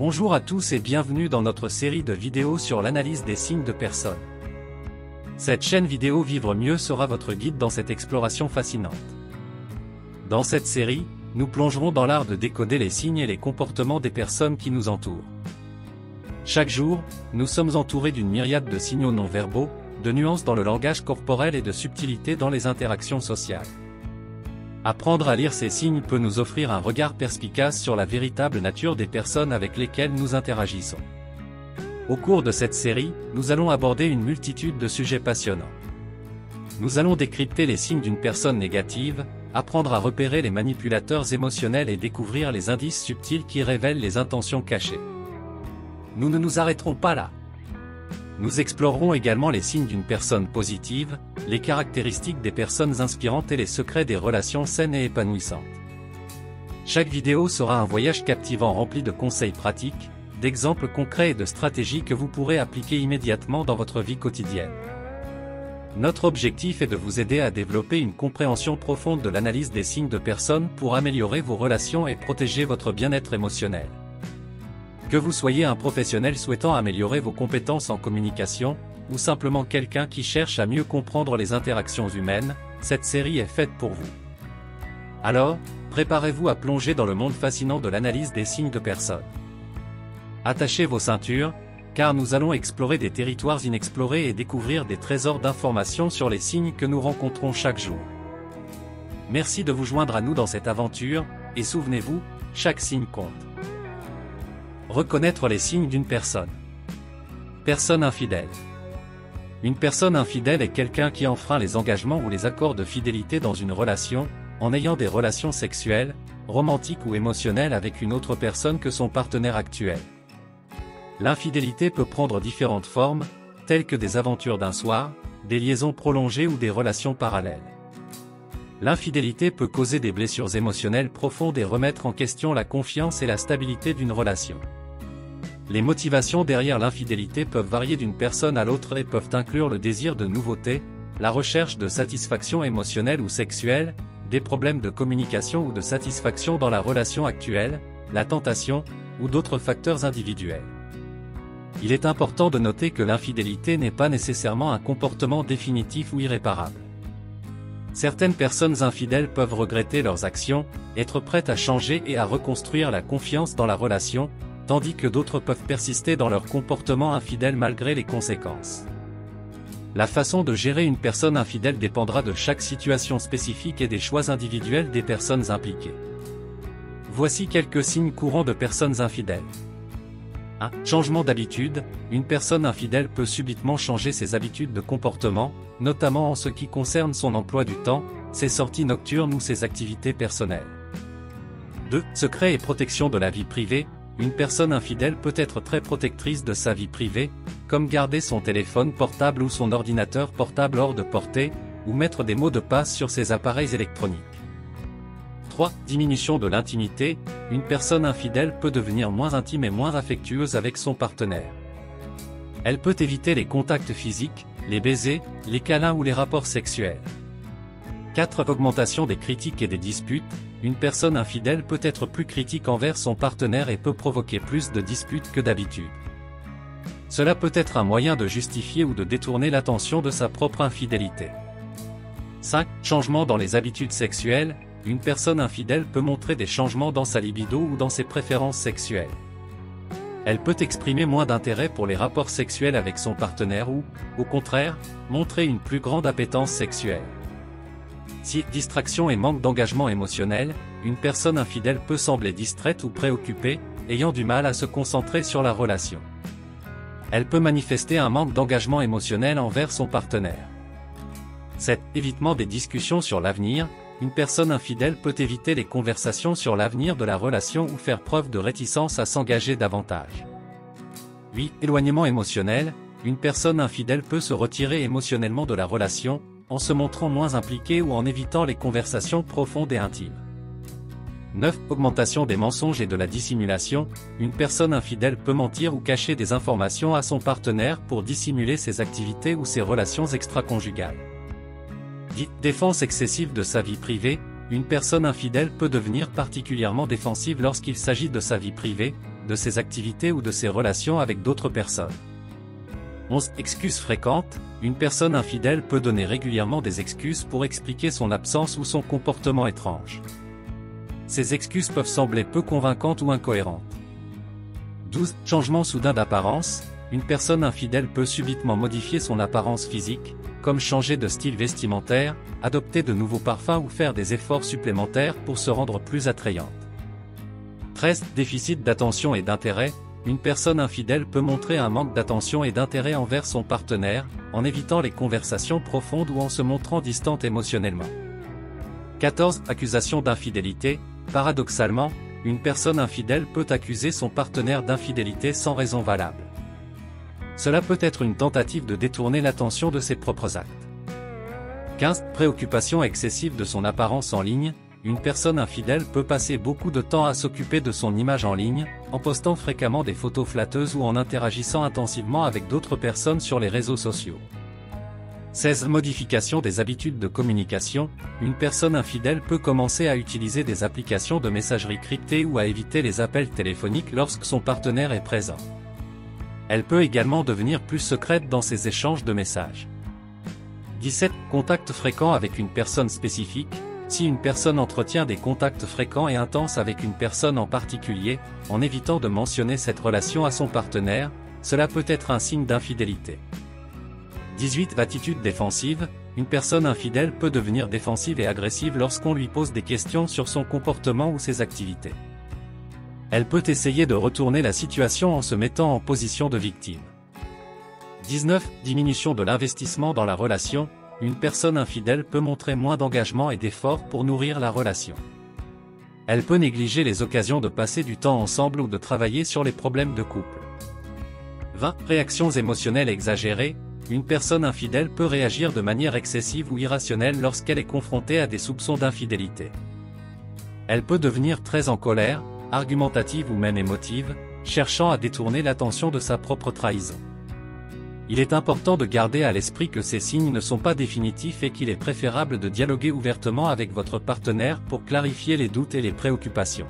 Bonjour à tous et bienvenue dans notre série de vidéos sur l'analyse des signes de personnes. Cette chaîne vidéo Vivre mieux sera votre guide dans cette exploration fascinante. Dans cette série, nous plongerons dans l'art de décoder les signes et les comportements des personnes qui nous entourent. Chaque jour, nous sommes entourés d'une myriade de signaux non verbaux, de nuances dans le langage corporel et de subtilités dans les interactions sociales. Apprendre à lire ces signes peut nous offrir un regard perspicace sur la véritable nature des personnes avec lesquelles nous interagissons. Au cours de cette série, nous allons aborder une multitude de sujets passionnants. Nous allons décrypter les signes d'une personne négative, apprendre à repérer les manipulateurs émotionnels et découvrir les indices subtils qui révèlent les intentions cachées. Nous ne nous arrêterons pas là. Nous explorerons également les signes d'une personne positive, les caractéristiques des personnes inspirantes et les secrets des relations saines et épanouissantes. Chaque vidéo sera un voyage captivant rempli de conseils pratiques, d'exemples concrets et de stratégies que vous pourrez appliquer immédiatement dans votre vie quotidienne. Notre objectif est de vous aider à développer une compréhension profonde de l'analyse des signes de personnes pour améliorer vos relations et protéger votre bien-être émotionnel. Que vous soyez un professionnel souhaitant améliorer vos compétences en communication, ou simplement quelqu'un qui cherche à mieux comprendre les interactions humaines, cette série est faite pour vous. Alors, préparez-vous à plonger dans le monde fascinant de l'analyse des signes de personnes. Attachez vos ceintures, car nous allons explorer des territoires inexplorés et découvrir des trésors d'informations sur les signes que nous rencontrons chaque jour. Merci de vous joindre à nous dans cette aventure, et souvenez-vous, chaque signe compte. Reconnaître les signes d'une personne. Personne infidèle. Une personne infidèle est quelqu'un qui enfreint les engagements ou les accords de fidélité dans une relation, en ayant des relations sexuelles, romantiques ou émotionnelles avec une autre personne que son partenaire actuel. L'infidélité peut prendre différentes formes, telles que des aventures d'un soir, des liaisons prolongées ou des relations parallèles. L'infidélité peut causer des blessures émotionnelles profondes et remettre en question la confiance et la stabilité d'une relation. Les motivations derrière l'infidélité peuvent varier d'une personne à l'autre et peuvent inclure le désir de nouveauté, la recherche de satisfaction émotionnelle ou sexuelle, des problèmes de communication ou de satisfaction dans la relation actuelle, la tentation, ou d'autres facteurs individuels. Il est important de noter que l'infidélité n'est pas nécessairement un comportement définitif ou irréparable. Certaines personnes infidèles peuvent regretter leurs actions, être prêtes à changer et à reconstruire la confiance dans la relation, tandis que d'autres peuvent persister dans leur comportement infidèle malgré les conséquences. La façon de gérer une personne infidèle dépendra de chaque situation spécifique et des choix individuels des personnes impliquées. Voici quelques signes courants de personnes infidèles. 1. Changement d'habitude. Une personne infidèle peut subitement changer ses habitudes de comportement, notamment en ce qui concerne son emploi du temps, ses sorties nocturnes ou ses activités personnelles. 2. Secret et protection de la vie privée. Une personne infidèle peut être très protectrice de sa vie privée, comme garder son téléphone portable ou son ordinateur portable hors de portée, ou mettre des mots de passe sur ses appareils électroniques. 3. Diminution de l'intimité. Une personne infidèle peut devenir moins intime et moins affectueuse avec son partenaire. Elle peut éviter les contacts physiques, les baisers, les câlins ou les rapports sexuels. 4. Augmentation des critiques et des disputes. Une personne infidèle peut être plus critique envers son partenaire et peut provoquer plus de disputes que d'habitude. Cela peut être un moyen de justifier ou de détourner l'attention de sa propre infidélité. 5. Changement dans les habitudes sexuelles. Une personne infidèle peut montrer des changements dans sa libido ou dans ses préférences sexuelles. Elle peut exprimer moins d'intérêt pour les rapports sexuels avec son partenaire ou, au contraire, montrer une plus grande appétence sexuelle. 6. Distraction et manque d'engagement émotionnel. Une personne infidèle peut sembler distraite ou préoccupée, ayant du mal à se concentrer sur la relation. Elle peut manifester un manque d'engagement émotionnel envers son partenaire. 7. Évitement des discussions sur l'avenir. Une personne infidèle peut éviter les conversations sur l'avenir de la relation ou faire preuve de réticence à s'engager davantage. 8. Éloignement émotionnel. Une personne infidèle peut se retirer émotionnellement de la relation, en se montrant moins impliquée ou en évitant les conversations profondes et intimes. 9. Augmentation des mensonges et de la dissimulation. Une personne infidèle peut mentir ou cacher des informations à son partenaire pour dissimuler ses activités ou ses relations extra-conjugales. 10. Défense excessive de sa vie privée. Une personne infidèle peut devenir particulièrement défensive lorsqu'il s'agit de sa vie privée, de ses activités ou de ses relations avec d'autres personnes. 11. Excuses fréquentes. Une personne infidèle peut donner régulièrement des excuses pour expliquer son absence ou son comportement étrange. Ces excuses peuvent sembler peu convaincantes ou incohérentes. 12. Changement soudain d'apparence. Une personne infidèle peut subitement modifier son apparence physique, comme changer de style vestimentaire, adopter de nouveaux parfums ou faire des efforts supplémentaires pour se rendre plus attrayante. 13. Déficit d'attention et d'intérêt. Une personne infidèle peut montrer un manque d'attention et d'intérêt envers son partenaire, en évitant les conversations profondes ou en se montrant distante émotionnellement. 14. Accusation d'infidélité. Paradoxalement, une personne infidèle peut accuser son partenaire d'infidélité sans raison valable. Cela peut être une tentative de détourner l'attention de ses propres actes. 15. Préoccupation excessive de son apparence en ligne. Une personne infidèle peut passer beaucoup de temps à s'occuper de son image en ligne, en postant fréquemment des photos flatteuses ou en interagissant intensivement avec d'autres personnes sur les réseaux sociaux. 16. Modification des habitudes de communication. Une personne infidèle peut commencer à utiliser des applications de messagerie cryptée ou à éviter les appels téléphoniques lorsque son partenaire est présent. Elle peut également devenir plus secrète dans ses échanges de messages. 17. Contact fréquent avec une personne spécifique. Si une personne entretient des contacts fréquents et intenses avec une personne en particulier, en évitant de mentionner cette relation à son partenaire, cela peut être un signe d'infidélité. 18. Attitude défensive. Une personne infidèle peut devenir défensive et agressive lorsqu'on lui pose des questions sur son comportement ou ses activités. Elle peut essayer de retourner la situation en se mettant en position de victime. 19. Diminution de l'investissement dans la relation. Une personne infidèle peut montrer moins d'engagement et d'effort pour nourrir la relation. Elle peut négliger les occasions de passer du temps ensemble ou de travailler sur les problèmes de couple. 20. Réactions émotionnelles exagérées. Une personne infidèle peut réagir de manière excessive ou irrationnelle lorsqu'elle est confrontée à des soupçons d'infidélité. Elle peut devenir très en colère, argumentative ou même émotive, cherchant à détourner l'attention de sa propre trahison. Il est important de garder à l'esprit que ces signes ne sont pas définitifs et qu'il est préférable de dialoguer ouvertement avec votre partenaire pour clarifier les doutes et les préoccupations.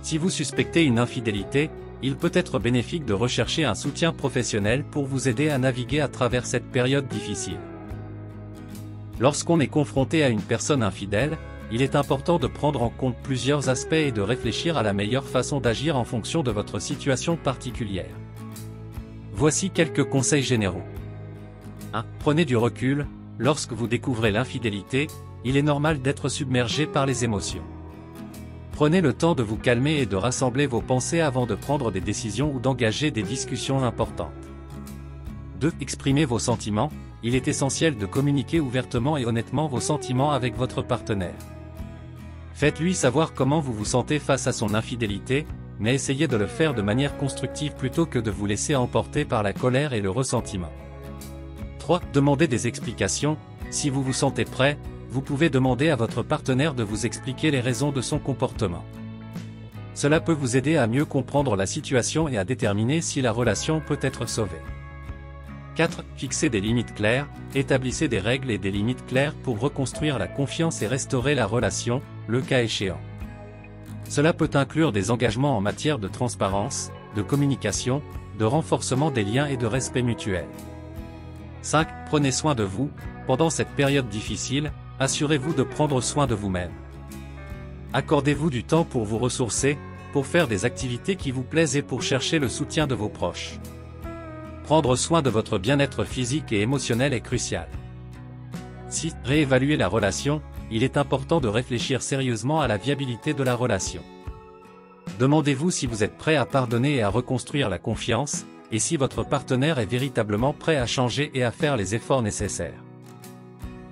Si vous suspectez une infidélité, il peut être bénéfique de rechercher un soutien professionnel pour vous aider à naviguer à travers cette période difficile. Lorsqu'on est confronté à une personne infidèle, il est important de prendre en compte plusieurs aspects et de réfléchir à la meilleure façon d'agir en fonction de votre situation particulière. Voici quelques conseils généraux. 1. Prenez du recul. Lorsque vous découvrez l'infidélité, il est normal d'être submergé par les émotions. Prenez le temps de vous calmer et de rassembler vos pensées avant de prendre des décisions ou d'engager des discussions importantes. 2. Exprimez vos sentiments. Il est essentiel de communiquer ouvertement et honnêtement vos sentiments avec votre partenaire. Faites-lui savoir comment vous vous sentez face à son infidélité, mais essayez de le faire de manière constructive plutôt que de vous laisser emporter par la colère et le ressentiment. 3. Demandez des explications. Si vous vous sentez prêt, vous pouvez demander à votre partenaire de vous expliquer les raisons de son comportement. Cela peut vous aider à mieux comprendre la situation et à déterminer si la relation peut être sauvée. 4. Fixez des limites claires. Établissez des règles et des limites claires pour reconstruire la confiance et restaurer la relation, le cas échéant. Cela peut inclure des engagements en matière de transparence, de communication, de renforcement des liens et de respect mutuel. 5. Prenez soin de vous. Pendant cette période difficile, assurez-vous de prendre soin de vous-même. Accordez-vous du temps pour vous ressourcer, pour faire des activités qui vous plaisent et pour chercher le soutien de vos proches. Prendre soin de votre bien-être physique et émotionnel est crucial. 6. Réévaluer la relation. Il est important de réfléchir sérieusement à la viabilité de la relation. Demandez-vous si vous êtes prêt à pardonner et à reconstruire la confiance, et si votre partenaire est véritablement prêt à changer et à faire les efforts nécessaires.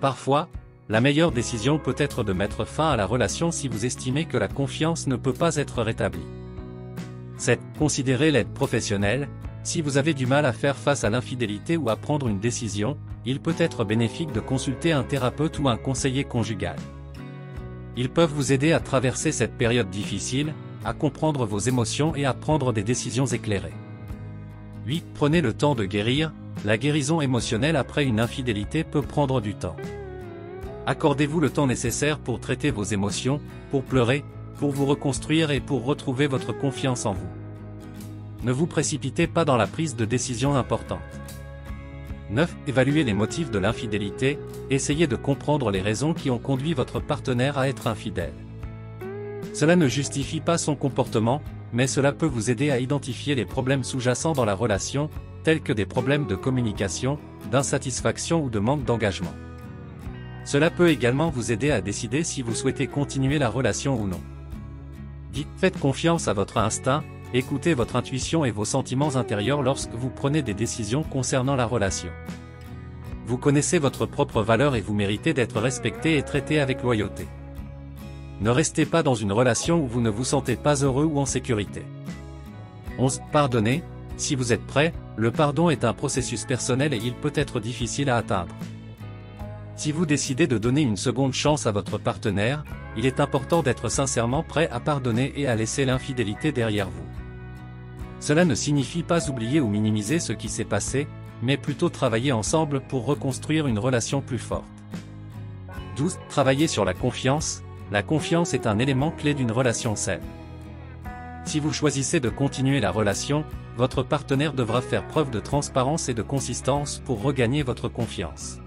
Parfois, la meilleure décision peut être de mettre fin à la relation si vous estimez que la confiance ne peut pas être rétablie. 7. Considérez l'aide professionnelle. Si vous avez du mal à faire face à l'infidélité ou à prendre une décision, il peut être bénéfique de consulter un thérapeute ou un conseiller conjugal. Ils peuvent vous aider à traverser cette période difficile, à comprendre vos émotions et à prendre des décisions éclairées. 8. Prenez le temps de guérir. La guérison émotionnelle après une infidélité peut prendre du temps. Accordez-vous le temps nécessaire pour traiter vos émotions, pour pleurer, pour vous reconstruire et pour retrouver votre confiance en vous. Ne vous précipitez pas dans la prise de décision importante. 9. Évaluez les motifs de l'infidélité, essayez de comprendre les raisons qui ont conduit votre partenaire à être infidèle. Cela ne justifie pas son comportement, mais cela peut vous aider à identifier les problèmes sous-jacents dans la relation, tels que des problèmes de communication, d'insatisfaction ou de manque d'engagement. Cela peut également vous aider à décider si vous souhaitez continuer la relation ou non. Dites, faites confiance à votre instinct, écoutez votre intuition et vos sentiments intérieurs lorsque vous prenez des décisions concernant la relation. Vous connaissez votre propre valeur et vous méritez d'être respecté et traité avec loyauté. Ne restez pas dans une relation où vous ne vous sentez pas heureux ou en sécurité. 11. Pardonnez. Si vous êtes prêt, le pardon est un processus personnel et il peut être difficile à atteindre. Si vous décidez de donner une seconde chance à votre partenaire, il est important d'être sincèrement prêt à pardonner et à laisser l'infidélité derrière vous. Cela ne signifie pas oublier ou minimiser ce qui s'est passé, mais plutôt travailler ensemble pour reconstruire une relation plus forte. 12. Travailler sur la confiance. La confiance est un élément clé d'une relation saine. Si vous choisissez de continuer la relation, votre partenaire devra faire preuve de transparence et de consistance pour regagner votre confiance.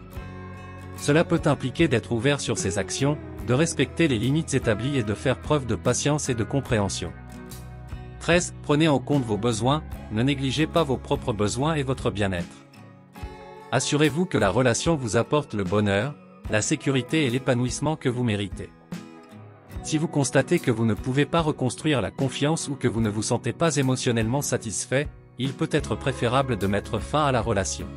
Cela peut impliquer d'être ouvert sur ses actions, de respecter les limites établies et de faire preuve de patience et de compréhension. 13. Prenez en compte vos besoins, ne négligez pas vos propres besoins et votre bien-être. Assurez-vous que la relation vous apporte le bonheur, la sécurité et l'épanouissement que vous méritez. Si vous constatez que vous ne pouvez pas reconstruire la confiance ou que vous ne vous sentez pas émotionnellement satisfait, il peut être préférable de mettre fin à la relation.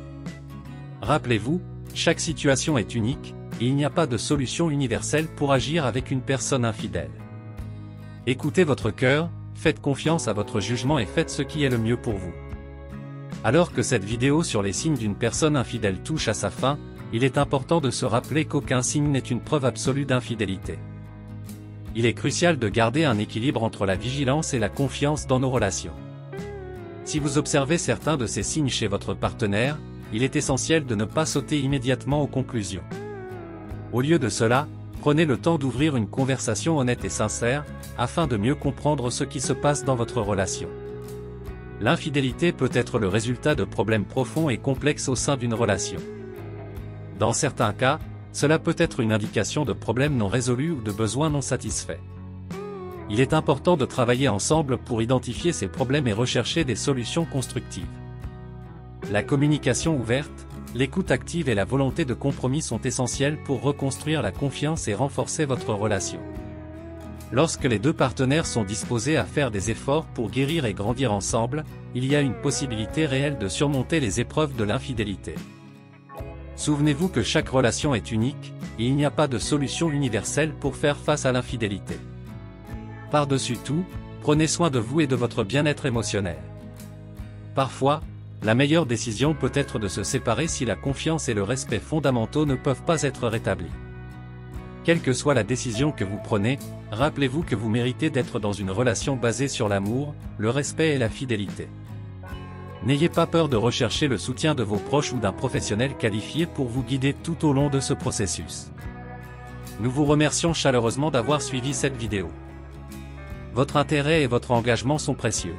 Rappelez-vous, chaque situation est unique, et il n'y a pas de solution universelle pour agir avec une personne infidèle. Écoutez votre cœur, faites confiance à votre jugement et faites ce qui est le mieux pour vous. Alors que cette vidéo sur les signes d'une personne infidèle touche à sa fin, il est important de se rappeler qu'aucun signe n'est une preuve absolue d'infidélité. Il est crucial de garder un équilibre entre la vigilance et la confiance dans nos relations. Si vous observez certains de ces signes chez votre partenaire, il est essentiel de ne pas sauter immédiatement aux conclusions. Au lieu de cela, prenez le temps d'ouvrir une conversation honnête et sincère, afin de mieux comprendre ce qui se passe dans votre relation. L'infidélité peut être le résultat de problèmes profonds et complexes au sein d'une relation. Dans certains cas, cela peut être une indication de problèmes non résolus ou de besoins non satisfaits. Il est important de travailler ensemble pour identifier ces problèmes et rechercher des solutions constructives. La communication ouverte, l'écoute active et la volonté de compromis sont essentielles pour reconstruire la confiance et renforcer votre relation. Lorsque les deux partenaires sont disposés à faire des efforts pour guérir et grandir ensemble, il y a une possibilité réelle de surmonter les épreuves de l'infidélité. Souvenez-vous que chaque relation est unique, et il n'y a pas de solution universelle pour faire face à l'infidélité. Par-dessus tout, prenez soin de vous et de votre bien-être émotionnel. Parfois, la meilleure décision peut être de se séparer si la confiance et le respect fondamentaux ne peuvent pas être rétablis. Quelle que soit la décision que vous prenez, rappelez-vous que vous méritez d'être dans une relation basée sur l'amour, le respect et la fidélité. N'ayez pas peur de rechercher le soutien de vos proches ou d'un professionnel qualifié pour vous guider tout au long de ce processus. Nous vous remercions chaleureusement d'avoir suivi cette vidéo. Votre intérêt et votre engagement sont précieux.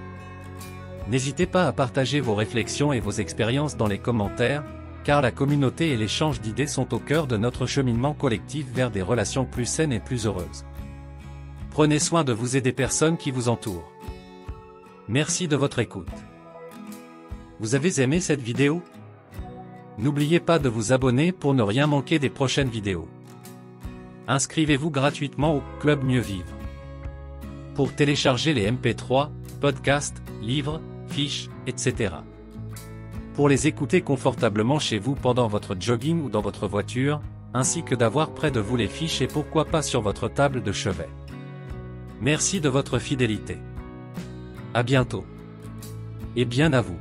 N'hésitez pas à partager vos réflexions et vos expériences dans les commentaires, car la communauté et l'échange d'idées sont au cœur de notre cheminement collectif vers des relations plus saines et plus heureuses. Prenez soin de vous et des personnes qui vous entourent. Merci de votre écoute. Vous avez aimé cette vidéo? N'oubliez pas de vous abonner pour ne rien manquer des prochaines vidéos. Inscrivez-vous gratuitement au Club Mieux Vivre. Pour télécharger les MP3, podcasts, livres, fiches, etc. Pour les écouter confortablement chez vous pendant votre jogging ou dans votre voiture, ainsi que d'avoir près de vous les fiches et pourquoi pas sur votre table de chevet. Merci de votre fidélité. À bientôt. Et bien à vous.